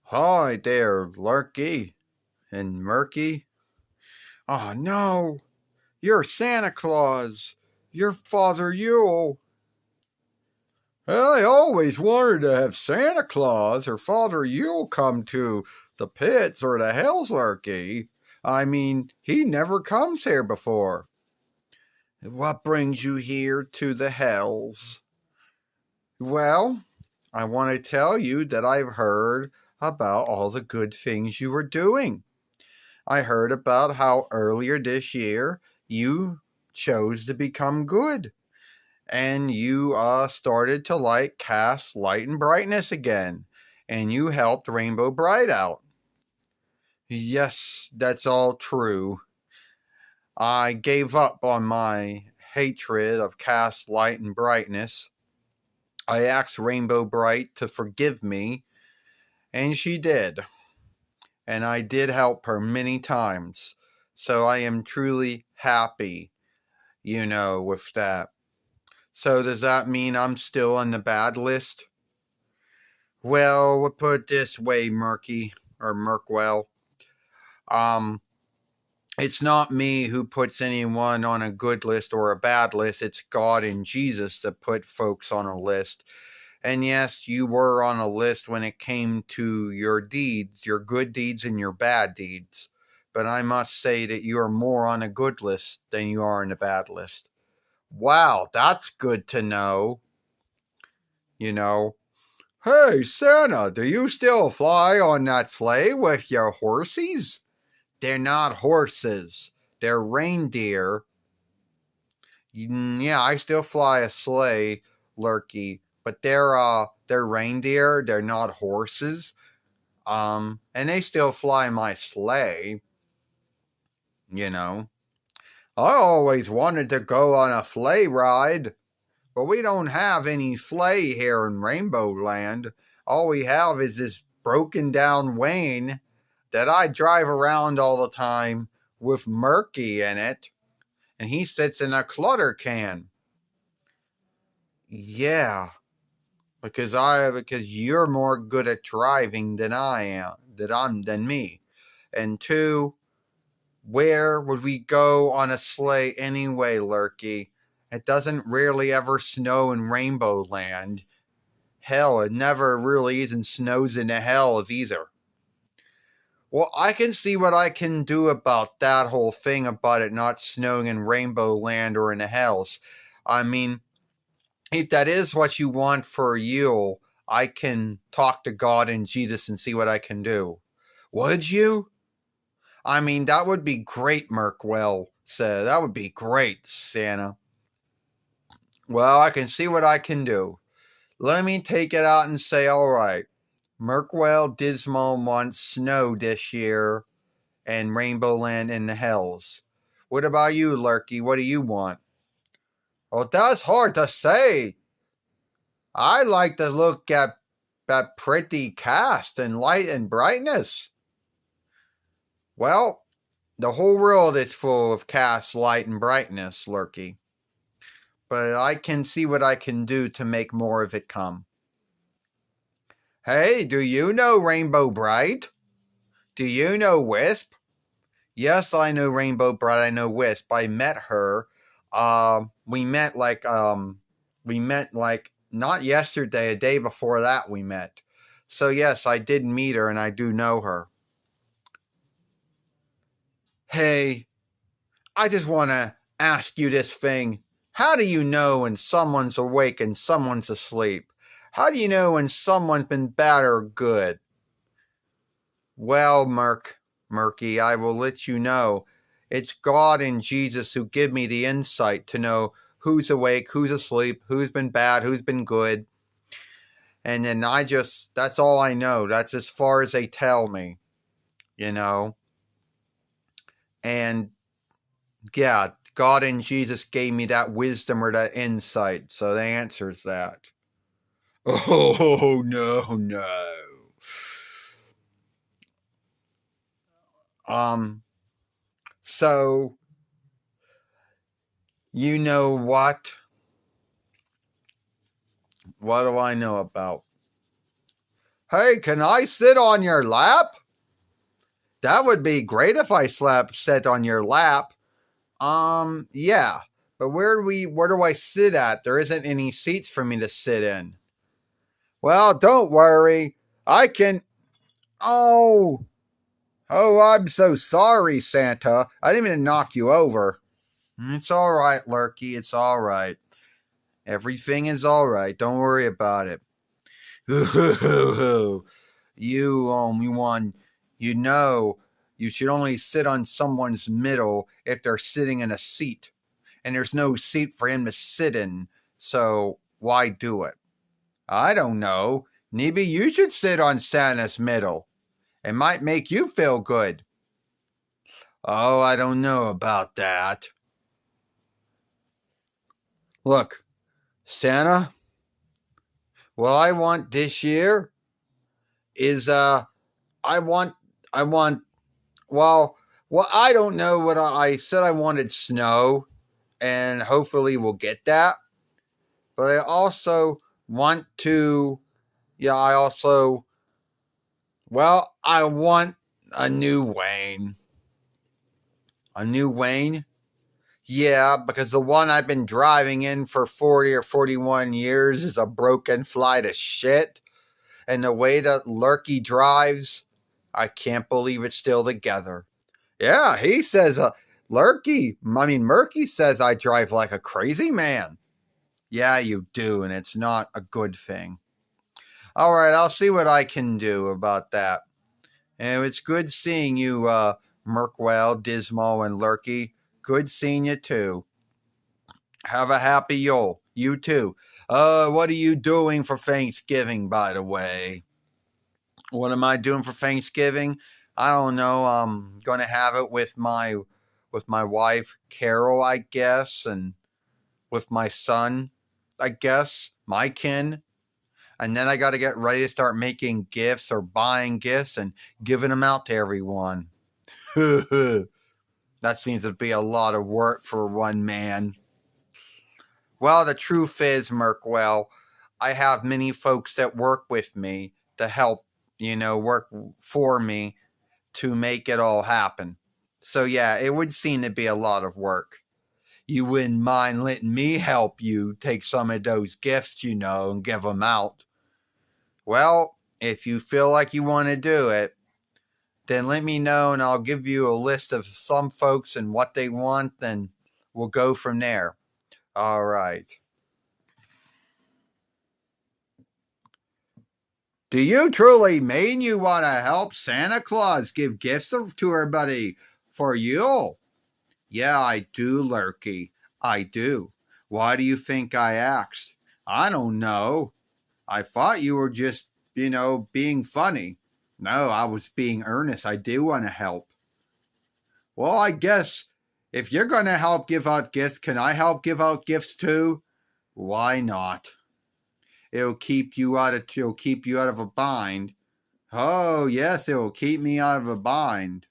Hi there, Lurky and Murky. Oh no, you're Santa Claus. You're Father Yule. I always wanted to have Santa Claus or Father Yule come to the pits or the hells, Lurky. I mean, he never comes here before. What brings you here to the hells? Well, I want to tell you that I've heard about all the good things you were doing. I heard about how earlier this year you chose to become good and you started to cast light and brightness again and you helped Rainbow Bright out. Yes, that's all true. I gave up on my hatred of cast light and brightness. I asked Rainbow Bright to forgive me, and she did. And I did help her many times. So I am truly happy, with that. So does that mean I'm still on the bad list? Well, we'll put it this way, Murky, or Murkwell. Um, it's not me who puts anyone on a good list or a bad list. It's God and Jesus that put folks on a list. And yes, you were on a list when it came to your deeds, your good deeds and your bad deeds. But I must say that you are more on a good list than you are on a bad list. Wow, that's good to know. You know, hey, Santa, do you still fly on that sleigh with your horsies? They're not horses, they're reindeer. Yeah, I still fly a sleigh, Lurky, but they're reindeer, they're not horses. And they still fly my sleigh, you know. I always wanted to go on a sleigh ride, but we don't have any sleigh here in Rainbow Land. All we have is this broken down Wayne that I drive around all the time with Murky in it, and he sits in a clutter can. Yeah, because you're more good at driving than I am, than me. And two, where would we go on a sleigh anyway, Lurky? It doesn't really ever snow in Rainbow Land. Hell, it never really even snows in the hells either. Well, I can see what I can do about that whole thing about it not snowing in Rainbow Land or in the hells. I mean, if that is what you want for Yule, I can talk to God and Jesus and see what I can do. Would you? I mean, that would be great, Merkwell said. That would be great, Santa. Well, I can see what I can do. Let me take it out and say, all right, Merkwell Dismal wants snow this year and Rainbow Land in the hells. What about you, Lurky? What do you want? Well, that's hard to say. I like to look at that pretty cast and light and brightness. Well, the whole world is full of cast, light, and brightness, Lurky. But I can see what I can do to make more of it come. Hey, do you know Rainbow Bright? Do you know Wisp? Yes, I know Rainbow Bright. I know Wisp. I met her. We met like not yesterday, a day before that we met. So yes, I did meet her and I do know her. Hey, I just want to ask you this thing. How do you know when someone's awake and someone's asleep? How do you know when someone's been bad or good? Well, Murky, I will let you know. It's God and Jesus who give me the insight to know who's awake, who's asleep, who's been bad, who's been good. And then that's all I know. That's as far as they tell me, you know. And yeah, God and Jesus gave me that wisdom or that insight. So the answer is that. Oh, no, no. Um, so, you know what? What do I know about? Hey, can I sit on your lap? That would be great if I sat on your lap. Yeah. But where do I sit at? There isn't any seats for me to sit in. Well, don't worry. I can. Oh. Oh, I'm so sorry, Santa. I didn't mean to knock you over. It's all right, Lurky. It's all right. Everything is all right. Don't worry about it. You want, you should only sit on someone's middle if they're sitting in a seat, and there's no seat for him to sit in. So why do it? I don't know. Maybe you should sit on Santa's middle. It might make you feel good. Oh, I don't know about that. Look, Santa, what I want this year is I want I want well I don't know what I said. I wanted snow, and hopefully we'll get that. But I also want to I also I want a new Wayne. A new Wayne? Yeah, because the one I've been driving in for 40 or 41 years is a broken flight of shit. And the way that Lurky drives, I can't believe it's still together. Yeah, he says, Murky says I drive like a crazy man. Yeah, you do, and it's not a good thing. All right, I'll see what I can do about that. And it's good seeing you, Murkwell, Dismal, and Lurky. Good seeing you, too. Have a happy Yule. You, too. What are you doing for Thanksgiving, by the way? What am I doing for Thanksgiving? I don't know. I'm going to have it with my wife, Carol, I guess, and with my son, I guess, my kin. And then I got to get ready to start making gifts or buying gifts and giving them out to everyone. That seems to be a lot of work for one man. Well, the truth is, Merkwell, I have many folks that work with me to help, work for me to make it all happen. So, yeah, it would seem to be a lot of work. You wouldn't mind letting me help you take some of those gifts, and give them out. Well, if you feel like you want to do it, then let me know and I'll give you a list of some folks and what they want, and we'll go from there. All right. Do you truly mean you want to help Santa Claus give gifts to everybody for Yule? Yeah, I do, Lurky. I do. Why do you think I asked? I don't know. I thought you were just, being funny. No, I was being earnest. I do want to help. Well, I guess if you're going to help give out gifts, can I help give out gifts too? Why not? It'll keep you out of a bind. Oh, yes, it will keep me out of a bind.